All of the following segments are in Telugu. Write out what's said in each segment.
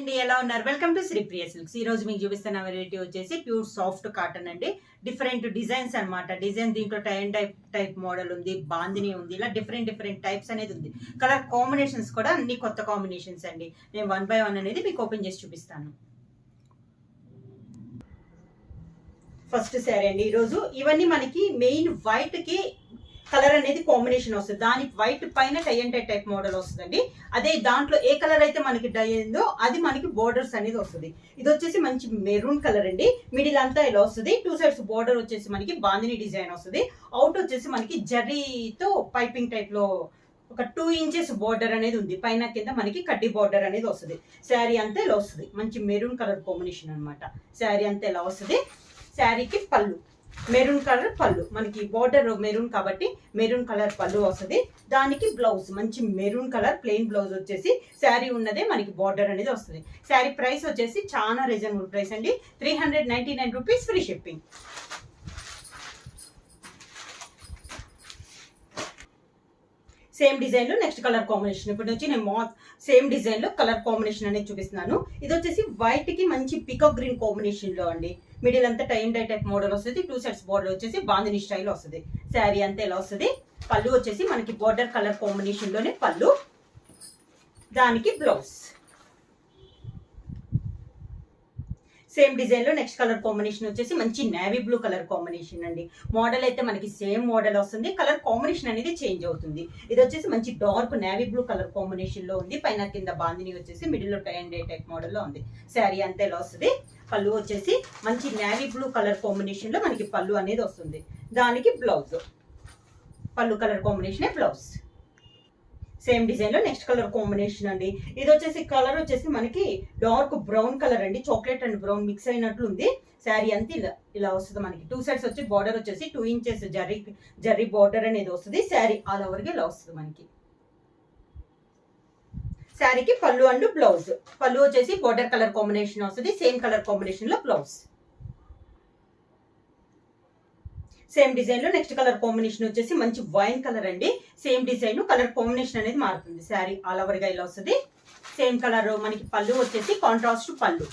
అండి, ఎలా ఉన్నారు? Welcome to Shri Priya silks. ఈ రోజు మీకు చూపిస్తున్న వెరైటీ వచ్చేసి ప్యూర్ సాఫ్ట్ కాటన్ అండి. డిఫరెంట్ డిజైన్స్ అన్నమాట. డిజైన్ దీంట్లో టైప్ మోడల్ ఉంది, బాందిని ఉంది, ఇలా డిఫరెంట్ టైప్స్ అనేది ఉంది. కలర్ కాంబినేషన్స్ కూడా అన్ని కొత్త కాంబినేషన్స్ అండి. నేను 1 by 1 అనేది మీకు ఓపెన్ చేసి చూపిస్తాను. ఫస్ట్ శారీ అండి. ఈరోజు ఇవన్నీ మనకి మెయిన్ వైట్ కి కలర్ అనేది కాంబినేషన్ వస్తుంది. దానికి వైట్ పైన tie and tie type model వస్తుందండి. అదే దాంట్లో ఏ కలర్ అయితే మనకి డై అయిందో అది మనకి బోర్డర్స్ అనేది వస్తుంది. ఇది వచ్చేసి మంచి మెరూన్ కలర్ అండి. మిడిల్ అంతా ఇలా వస్తుంది. 2 sides బోర్డర్ వచ్చేసి మనకి బాందిని డిజైన్ వస్తుంది. అవుట్ వచ్చేసి మనకి జరీతో పైపింగ్ టైప్ లో ఒక 2 inches బోర్డర్ అనేది ఉంది. పైన కింద మనకి కడ్డీ బోర్డర్ అనేది వస్తుంది. శారీ అంతా ఇలా వస్తుంది. మంచి మెరూన్ కలర్ కాంబినేషన్ అనమాట. శారీ అంతా ఇలా వస్తుంది. శారీకి పళ్ళు మెరూన్ కలర్ పళ్ళు, మనకి బోర్డర్ మెరూన్ కాబట్టి మెరూన్ కలర్ పళ్ళు వస్తుంది. దానికి బ్లౌజ్ మంచి మెరూన్ కలర్ ప్లెయిన్ బ్లౌజ్ వచ్చేసి శారీ ఉన్నదే మనకి బోర్డర్ అనేది వస్తుంది. శారీ ప్రైస్ వచ్చేసి చాలా రీజనబుల్ ప్రైస్ అండి. 399 rupees free shipping. Same design లో నెక్స్ట్ కలర్ కాంబినేషన్. ఇప్పుడు వచ్చి నేను సేమ్ డిజైన్ లో కలర్ కాంబినేషన్ అనేది చూపిస్తున్నాను. ఇది వచ్చేసి వైట్ కి మంచి పికాక్ గ్రీన్ కాంబినేషన్ లో అండి. మిడిల్ అంతా tie and dye type model వస్తుంది. 2 sides బోర్డర్ వచ్చేసి బాందిని స్టైల్ వస్తుంది. శారీ అంతా ఎలా వస్తుంది. పళ్ళు వచ్చేసి మనకి బోర్డర్ కలర్ కాంబినేషన్ లోనే పళ్ళు, దానికి బ్లౌజ్. సేమ్ డిజైన్ లో నెక్స్ట్ కలర్ కాంబినేషన్ వచ్చేసి మంచి నేవీ బ్లూ కలర్ కాంబినేషన్ అండి. మోడల్ అయితే మనకి సేమ్ మోడల్ వస్తుంది. కలర్ కాంబినేషన్ అనేది చేంజ్ అవుతుంది. ఇది వచ్చేసి మంచి dark navy blue colour combination లో ఉంది. పైన కింద బాందిని వచ్చేసి మిడిల్ లో tie and dye type model లో ఉంది. శారీ అంతా ఎలా వస్తుంది. పళ్ళు వచ్చేసి మంచి నేవీ బ్లూ కలర్ కాంబినేషన్ లో మనకి పళ్ళు అనేది వస్తుంది. దానికి బ్లౌజ్, పళ్ళు colour combination blouse. Same design లో నెక్స్ట్ కలర్ కాంబినేషన్ అండి. ఇది వచ్చేసి కలర్ వచ్చేసి మనకి డార్క్ బ్రౌన్ కలర్ అండి. చాక్లెట్ అండ్ బ్రౌన్ మిక్స్ అయినట్లు ఉంది. శారీ అంతా ఇలా వస్తుంది. మనకి 2 sides వచ్చి బార్డర్ వచ్చేసి 2 inches జరీ బార్డర్ అనేది వస్తుంది. శారీ ఆల్ ఓవర్ గా ఇలా వస్తుంది మనకి. శారీకి పళ్ళు అండ్ బ్లౌజ్. పళ్ళు వచ్చేసి బార్డర్ కలర్ కాంబినేషన్ వస్తుంది. సేమ్ కలర్ కాంబినేషన్ లో బ్లౌజ్. సేమ్ డిజైన్ లో నెక్స్ట్ కలర్ కాంబినేషన్ వచ్చేసి మంచి వైన్ కలర్ అండి. సేమ్ డిజైన్ కలర్ కాంబినేషన్ అనేది మారుతుంది. శారీ ఆల్ ఓవర్ గా ఇలా వస్తుంది. సేమ్ కలర్ మనకి పళ్ళు వచ్చేసి కాంట్రాస్ట్ పళ్ళు,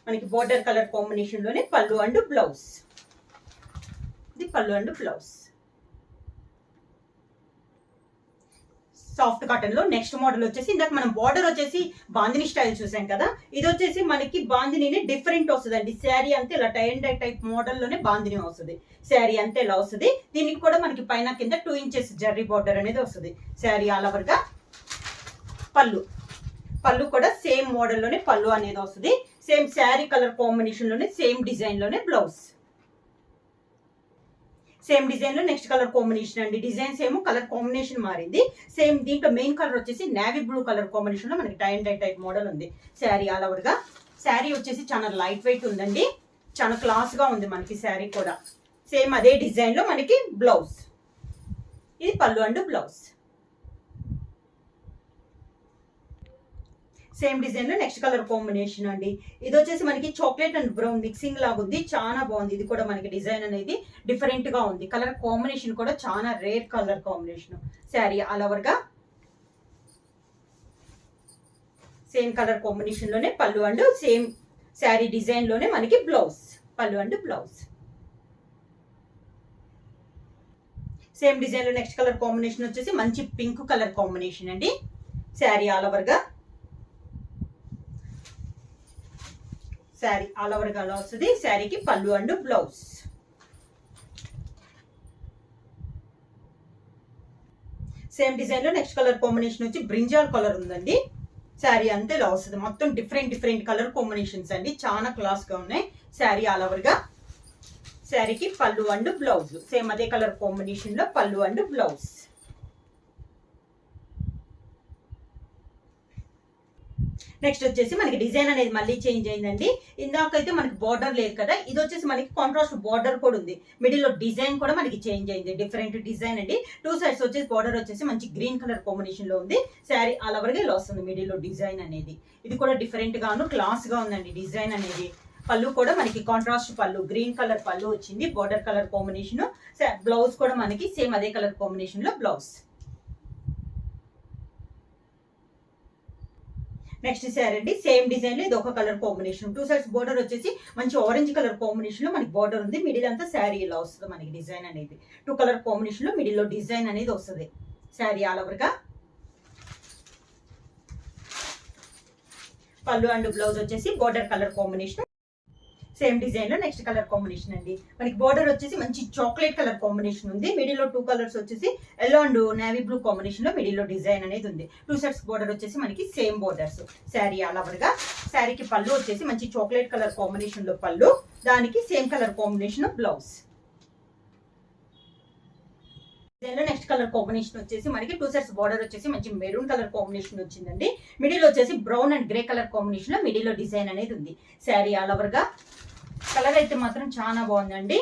మనకి బోర్డర్ కలర్ కాంబినేషన్ లోనే పళ్ళు అండ్ బ్లౌజ్. ఇది పళ్ళు అండ్ బ్లౌజ్. సాఫ్ట్ కాటన్ లో నెక్స్ట్ మోడల్ వచ్చేసి ఇందాక మనం బార్డర్ వచ్చేసి బాందిని స్టైల్ చూసాం కదా. ఇది వచ్చేసి మనకి బాందిని డిఫరెంట్ వస్తుందండి. శారీ అంతే ఇలా tie and dye type model లోనే బాందిని వస్తుంది. శారీ అంతే ఇలా వస్తుంది. దీనికి కూడా మనకి పైన కింద 2 inches జర్రీ బార్డర్ అనేది వస్తుంది. శారీ ఆల్ ఓవర్ గా పళ్ళు కూడా సేమ్ మోడల్ లోనే పళ్ళు అనేది వస్తుంది. సేమ్ శారీ కలర్ కాంబినేషన్ లోనే సేమ్ డిజైన్ లోనే బ్లౌజ్. సేమ్ డిజైన్ లో నెక్స్ట్ కలర్ కాంబినేషన్ అండి. డిజైన్స్ ఏమో కలర్ కాంబినేషన్ మారింది. సేమ్ దీంట్లో మెయిన్ కలర్ వచ్చేసి నేవీ బ్లూ కలర్ కాంబినేషన్ లో మనకి tie and dye type model ఉంది. శారీ ఆల్ ఓవర్ గా. శారీ వచ్చేసి చాలా లైట్ వెయిట్ ఉందండి. చాలా క్లాస్ గా ఉంది మనకి శారీ కూడా. సేమ్ అదే డిజైన్ లో మనకి బ్లౌజ్. ఇది పళ్ళు అండ్ బ్లౌజ్. సేమ్ డిజైన్ లో నెక్స్ట్ కలర్ కాంబినేషన్ అండి. ఇది వచ్చేసి మనకి చాక్లెట్ అండ్ బ్రౌన్ మిక్సింగ్ లాగా ఉంది. చాలా బాగుంది. ఇది కూడా మనకి డిజైన్ అనేది డిఫరెంట్ గా ఉంది. కలర్ కాంబినేషన్ కూడా చాలా rare colour combination. Sari all over గా సేమ్ కలర్ కాంబినేషన్ లోనే పళ్ళు అండ్ సేమ్ శారీ డిజైన్ లోనే మనకి బ్లౌజ్, పళ్ళు అండ్ బ్లౌజ్. సేమ్ డిజైన్ లో నెక్స్ట్ కలర్ కాంబినేషన్ వచ్చేసి మంచి పింక్ కలర్ కాంబినేషన్ అండి. శారీ ఆల్ ఓవర్ గా అలా వస్తుంది. శారీకి పళ్ళు అండ్ బ్లౌజ్. సేమ్ డిజైన్ లో నెక్స్ట్ కలర్ కాంబినేషన్ వచ్చి బ్రింజాల్ కలర్ ఉందండి. శారీ అంతే ఇలా వస్తుంది. మొత్తం డిఫరెంట్ కలర్ కాంబినేషన్స్ అండి. చాలా క్లాస్ గా ఉన్నాయి. శారీ ఆల్ ఓవర్ గా. శారీకి పళ్ళు అండ్ బ్లౌజ్. సేమ్ అదే కలర్ కాంబినేషన్ లో పళ్ళు అండ్ బ్లౌజ్. నెక్స్ట్ వచ్చేసి మనకి డిజైన్ అనేది మళ్ళీ చేంజ్ అయిందండి. ఇందాకైతే మనకి బార్డర్ లేదు కదా. ఇది వచ్చేసి మనకి కాంట్రాస్ట్ బార్డర్ కూడా ఉంది. మిడిల్ లో డిజైన్ కూడా మనకి చేంజ్ అయింది. డిఫరెంట్ డిజైన్ అండి. 2 sides వచ్చేసి బార్డర్ వచ్చేసి మంచి గ్రీన్ కలర్ కాంబినేషన్ లో ఉంది. శారీ ఆల్ ఓవర్ గా ఇలా వస్తుంది. మిడిల్ లో డిజైన్ అనేది ఇది కూడా డిఫరెంట్ గాను క్లాస్ గా ఉందండి డిజైన్ అనేది. పళ్ళు కూడా మనకి కాంట్రాస్ట్ పళ్ళు, గ్రీన్ కలర్ పళ్ళు వచ్చింది. Border colour combination. బ్లౌజ్ కూడా మనకి సేమ్ అదే కలర్ కాంబినేషన్ లో బ్లౌజ్. నెక్స్ట్ శారీ అండి, సేమ్ డిజైన్ లో ఇది ఒక కలర్ కాంబినేషన్, 2 సైడ్స్ బోర్డర్ వచ్చేసి మంచి ఆరెంజ్ కలర్ కాంబినేషన్ లో మనకి బోర్డర్ ఉంది. మిడిల్ అంతా శారీ ఇలా వస్తుంది మనకి డిజైన్ అనేది, 2 కలర్ కాంబినేషన్ లో మిడిల్ లో డిజైన్ అనేది వస్తుంది శారీ ఆల్ ఓవర్ గా. పళ్ళు అండ్ బ్లౌజ్ వచ్చేసి border colour combination, same design లో నెక్స్ట్ కలర్ కాంబినేషన్ అండి. మనకి బోర్డర్ వచ్చేసి మంచి చాక్లెట్ కలర్ కాంబినేషన్ ఉంది. మిడిల్ లో 2 కలర్స్ వచ్చేసి yellow and navy blue combination లో మిడిల్ లో డిజైన్ అనేది ఉంది. 2 సెట్స్ బోర్డర్ వచ్చేసి మనకి same borders sari all over గా. శారీకి పళ్ళు వచ్చేసి మంచి చాక్లెట్ కలర్ కాంబినేషన్ లో పళ్ళు, దానికి same colour combination blouse. Next colour combination వచ్చేసి మనకి 2 సెట్స్ బోర్డర్ వచ్చేసి మంచి మెరూన్ కలర్ కాంబినేషన్ వచ్చిందండి. మిడిల్ వచ్చేసి brown and grey colour combination లో మిడిల్ లో డిజైన్ అనేది ఉంది శారీ ఆల్ ఓవర్ గా. కలర్ అయితే మాత్రం చాలా బాగుందండి.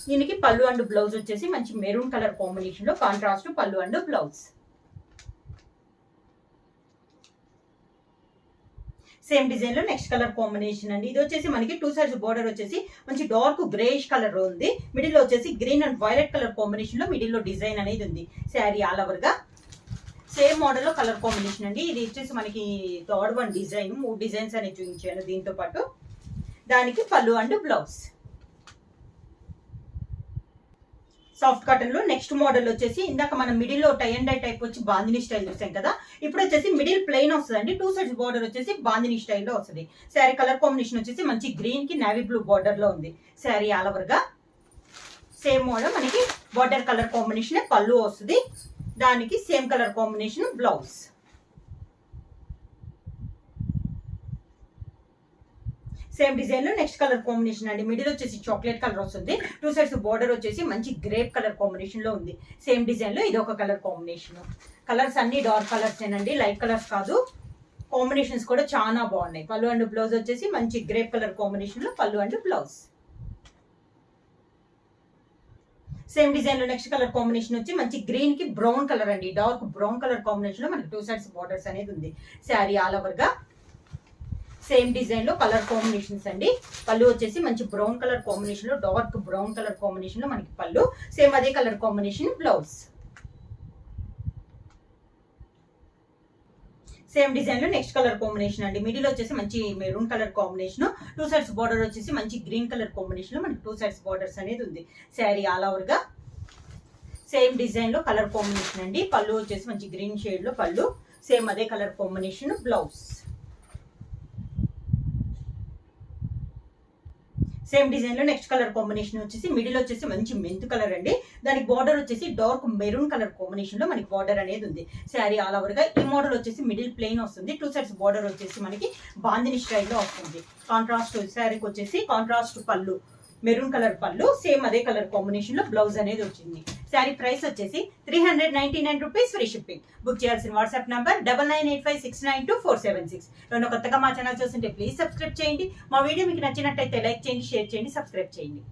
దీనికి పళ్ళు అండ్ బ్లౌజ్ వచ్చేసి మంచి మెరూన్ కలర్ కాంబినేషన్ లో కాంట్రాస్ట్ పళ్ళు అండ్ బ్లౌజ్. సేమ్ డిజైన్ లో నెక్స్ట్ కలర్ కాంబినేషన్ అండి. ఇది వచ్చేసి మనకి 2 సైడ్స్ బోర్డర్ వచ్చేసి మంచి డార్క్ గ్రేష్ కలర్ ఉంది. మిడిల్ లో వచ్చేసి green and violet colour combination లో మిడిల్ లో డిజైన్ అనేది ఉంది శారీ ఆల్ ఓవర్ గా. సేమ్ మోడల్ లో కలర్ కాంబినేషన్ అండి. ఇది వచ్చేసి మనకి థర్డ్ వన్ డిజైన్, 3 డిజైన్స్ అనేది చూపించాను దీంతో పాటు. దానికి పళ్ళు అండ్ బ్లౌజ్. సాఫ్ట్ కాటన్ లో నెక్స్ట్ మోడల్ వచ్చేసి ఇందాక మనం మిడిల్ లో టై అండ్ డై టైప్ వచ్చి బాందిని స్టైల్ చూసాం కదా, ఇప్పుడు వచ్చేసి మిడిల్ ప్లెయిన్ వస్తుంది. 2 సైడ్స్ బోర్డర్ వచ్చేసి బాందిని స్టైల్లో వస్తుంది. శారీ కలర్ కాంబినేషన్ వచ్చేసి మంచి గ్రీన్ కి నేవీ బ్లూ బోర్డర్ లో ఉంది శారీ ఆల్ ఓవర్ గా. సేమ్ మోడల్ మనకి బోర్డర్ కలర్ కాంబినేషన్ పళ్ళు వస్తుంది, దానికి same colour combination blouse. Same design లో నెక్స్ట్ కలర్ కాంబినేషన్ అండి. మిడిల్ వచ్చేసి చాక్లెట్ కలర్ వస్తుంది. 2 సైడ్స్ బోర్డర్ వచ్చేసి మంచి గ్రేప్ కలర్ కాంబినేషన్ లో ఉంది. సేమ్ డిజైన్ లో ఇది ఒక కలర్ కాంబినేషన్. కలర్స్ అన్ని డార్క్ కలర్స్ ఏనండి, లైట్ కలర్స్ కాదు. కాంబినేషన్స్ కూడా చాలా బాగున్నాయి. పళ్ళు అండ్ బ్లౌజ్ వచ్చేసి మంచి గ్రేప్ కలర్ కాంబినేషన్ లో పళ్ళు అండ్ బ్లౌజ్. సేమ్ డిజైన్ లో నెక్స్ట్ కలర్ కాంబినేషన్ వచ్చి మంచి గ్రీన్ కి బ్రౌన్ కలర్ అండి, డార్క్ బ్రౌన్ కలర్ కాంబినేషన్ లో మనకి 2 సైడ్స్ బోర్డర్స్ అనేది ఉంది శారీ ఆల్ ఓవర్ గా. సేమ్ డిజైన్ లో కలర్ కాంబినేషన్స్ అండి. పళ్ళు వచ్చేసి మంచి బ్రౌన్ కలర్ కాంబినేషన్ లో డార్క్ బ్రౌన్ కలర్ కాంబినేషన్ లో మనకి పళ్ళు, సేమ్ అదే colour combination blouse. Same design లో నెక్స్ట్ కలర్ కాంబినేషన్ అండి. మిడిల్ వచ్చేసి మంచి maroon colour combination, 2 sides border వచ్చేసి మంచి గ్రీన్ కలర్ కాంబినేషన్ లో మనకి 2 సైడ్స్ బోర్డర్స్ అనేది ఉంది శారీ ఆల్ ఓవర్ గా. సేమ్ డిజైన్ లో కలర్ కాంబినేషన్ అండి. పళ్ళు వచ్చేసి మంచి గ్రీన్ షేడ్ లో పళ్ళు, సేమ్ అదే colour combination blouse. Same design లో నెక్స్ట్ కలర్ కాంబినేషన్ వచ్చేసి మిడిల్ వచ్చేసి మంచి మెంత్ కలర్ అండి. దానికి బార్డర్ వచ్చేసి డార్క్ మెరూన్ కలర్ కాంబినేషన్ లో మనకి బార్డర్ అనేది ఉంది శారీ ఆల్ ఓవర్ గా. ఈ మోడల్ వచ్చేసి మిడిల్ ప్లెయిన్ వస్తుంది. 2 సైడ్స్ బార్డర్ వచ్చేసి మనకి బాందిని స్టైల్లో వస్తుంది. కాంట్రాస్ట్ శారీకి వచ్చేసి కాంట్రాస్ట్ పళ్ళు, మెరూన్ కలర్ పళ్ళు, సేమ్ అదే కలర్ కాంబినేషన్ లో బ్లౌజ్ అనేది వచ్చింది. శారీ ప్రైస్ వచ్చేసి 399 రూపీస్, ఫ్రీ షిప్పింగ్. బుక్ చేయాల్సిన వాట్సాప్ నంబర్ 9985692476. ఎవరైనా కొత్తగా మా ఛానల్ చూస్తుంటే ప్లీజ్ సబ్స్క్రైబ్ చేయండి. మా వీడియో మీకు నచ్చినట్టయితే లైక్ చేయండి, షేర్ చేయండి, సబ్స్క్రైబ్ చేయండి.